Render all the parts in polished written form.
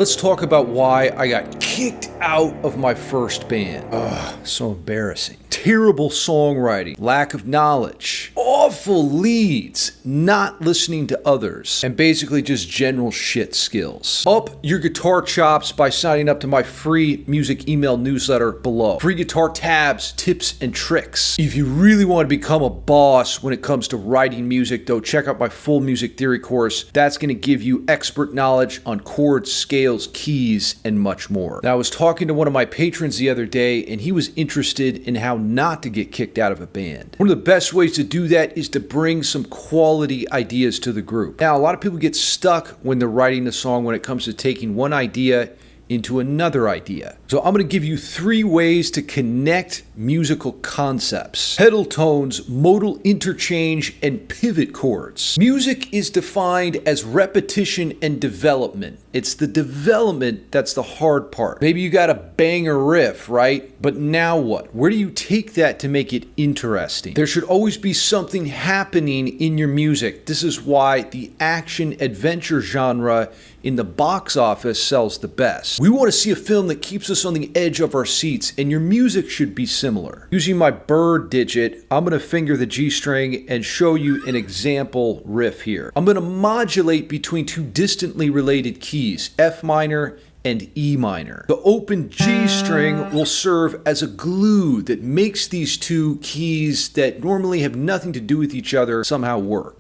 Let's talk about why I got kicked out of my first band. Ugh, so embarrassing. Terrible songwriting, lack of knowledge, awful leads, not listening to others, and basically just general shit skills. Up your guitar chops by signing up to my free music email newsletter below. Free guitar tabs, tips, and tricks. If you really want to become a boss when it comes to writing music, though, check out my full music theory course. That's going to give you expert knowledge on chords, scales, keys, and much more. Now, I was talking to one of my patrons the other day, and he was interested in how not to get kicked out of a band. One of the best ways to do that is to bring some quality ideas to the group. Now, a lot of people get stuck when they're writing a song when it comes to taking one idea into another idea. So I'm going to give you 3 ways to connect musical concepts: pedal tones, modal interchange, and pivot chords. Music is defined as repetition and development. It's the development that's the hard part. Maybe you got a banger riff, right? But now what? Where do you take that to make it interesting? There should always be something happening in your music. This is why the action-adventure genre in the box office sells the best. We want to see a film that keeps us on the edge of our seats, and your music should be similar. Using my bird digit, I'm going to finger the G string and show you an example riff here. I'm going to modulate between 2 distantly related keys, F minor and E minor. The open G string will serve as a glue that makes these 2 keys that normally have nothing to do with each other somehow work.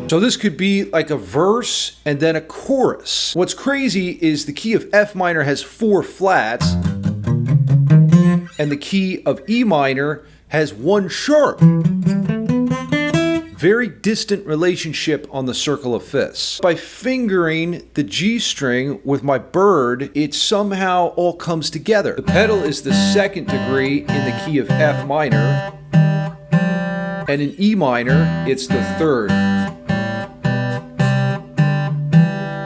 So this could be like a verse and then a chorus. What's crazy is the key of F minor has 4 flats and the key of E minor has 1 sharp. Very distant relationship on the circle of fifths. By fingering the G string with my bird, it somehow all comes together. The pedal is the 2nd degree in the key of F minor, and in E minor, it's the 3rd.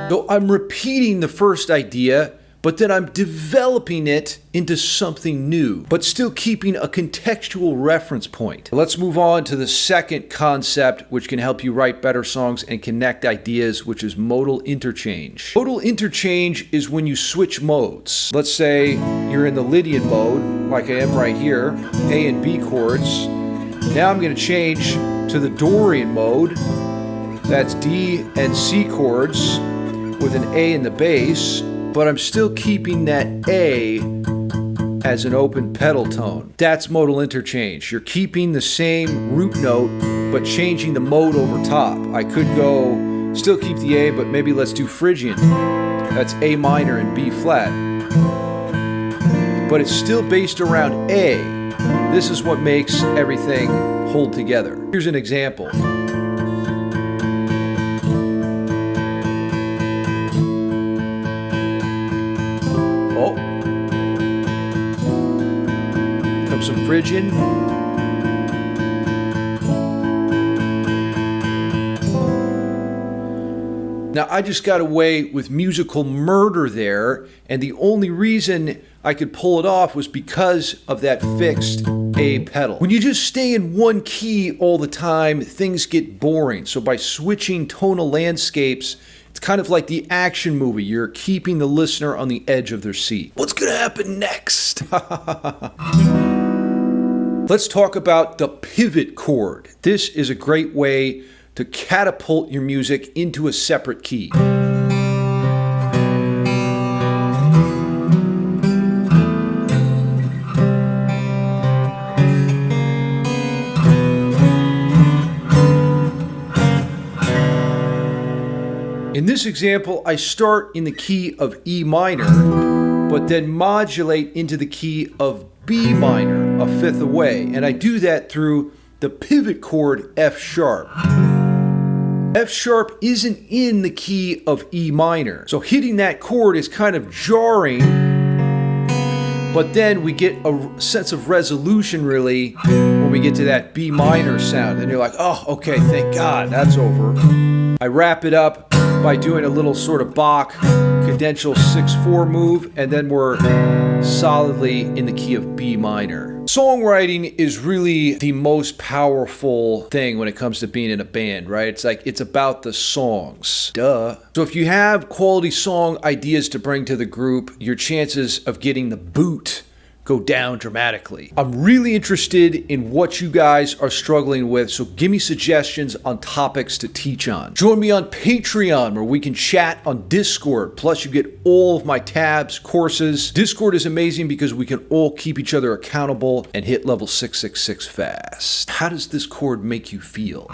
So I'm repeating the first idea, but then I'm developing it into something new, but still keeping a contextual reference point. Let's move on to the second concept, which can help you write better songs and connect ideas, which is modal interchange. Modal interchange is when you switch modes. Let's say you're in the Lydian mode, like I am right here, A and B chords. Now I'm going to change to the Dorian mode. That's D and C chords with an A in the bass, but I'm still keeping that A as an open pedal tone. That's modal interchange. You're keeping the same root note, but changing the mode over top. I could go, still keep the A, but maybe let's do Phrygian. That's A minor and B flat. But it's still based around A. This is what makes everything hold together. Here's an example. Some Phrygian. Now I just got away with musical murder there, and the only reason I could pull it off was because of that fixed A pedal. When you just stay in one key all the time, things get boring. So by switching tonal landscapes, it's kind of like the action movie. You're keeping the listener on the edge of their seat. What's gonna happen next? Let's talk about the pivot chord. This is a great way to catapult your music into a separate key. In this example, I start in the key of E minor, but then modulate into the key of B minor, a 5th away, and I do that through the pivot chord F sharp. F sharp isn't in the key of E minor, so hitting that chord is kind of jarring, but then we get a sense of resolution really when we get to that B minor sound, and you're like, oh, okay, thank God, that's over. I wrap it up by doing a little sort of Bach cadential 6/4 move, and then we're solidly in the key of B minor. Songwriting is really the most powerful thing when it comes to being in a band, right? It's like, it's about the songs. Duh. So if you have quality song ideas to bring to the group, your chances of getting the boot go down dramatically. I'm really interested in what you guys are struggling with, so give me suggestions on topics to teach on. Join me on Patreon, where we can chat on Discord, plus you get all of my tabs, courses. Discord is amazing because we can all keep each other accountable and hit level 666 fast. How does this chord make you feel?